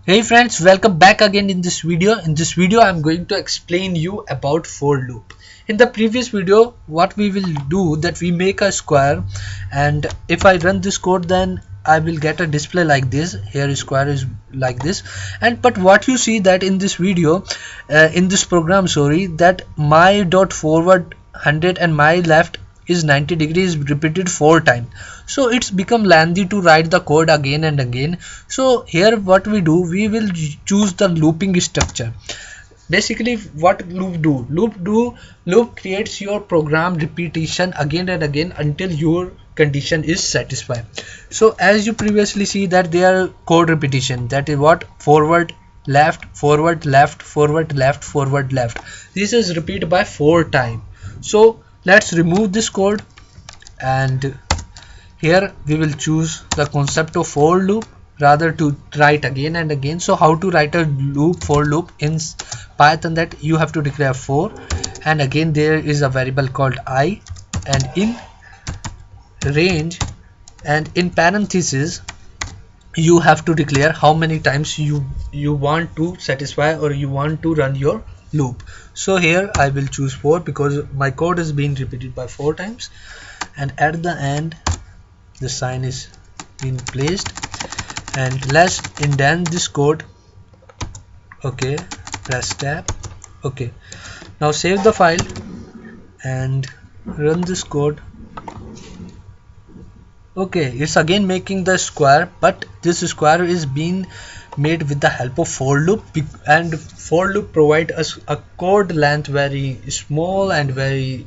Hey friends, welcome back again in this video. In this video, I'm going to explain you about for loop. In the previous video, what we will do that we make a square, and if I run this code, then I will get a display like this. Here square is like this, and but what you see that in this video, in this program, sorry, that my dot forward 100 and my left is 90 degrees repeated 4 times, so it's become lengthy to write the code again and again. So here what we do, we will choose the looping structure. Basically what loop creates your program repetition again and again until your condition is satisfied. So as you previously see that they are code repetition, that is what forward left forward left forward left forward left. This is repeated by 4 times. So let's remove this code, and here we will choose the concept of for loop rather to write again and again. So how to write a loop, for loop in Python, that you have to declare for, and again there is a variable called I, and in range and in parentheses you have to declare how many times you want to satisfy or you want to run your loop. So here I will choose 4 because my code is being repeated by 4 times, and at the end the sign is being placed, and let's indent this code. Okay, press tab. Okay, now save the file and run this code. Okay, it's again making the square, but this square is being made with the help of for loop, and for loop provide us a code length very small and very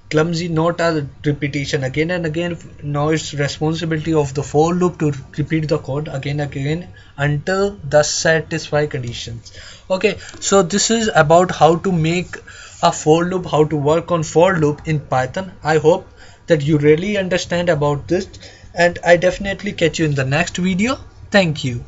clumsy, not a repetition again and again. Now it's responsibility of the for loop to repeat the code again and again until the satisfy conditions. Okay, so this is about how to make a for loop, how to work on for loop in Python. I hope that you really understand about this, and I definitely catch you in the next video. Thank you.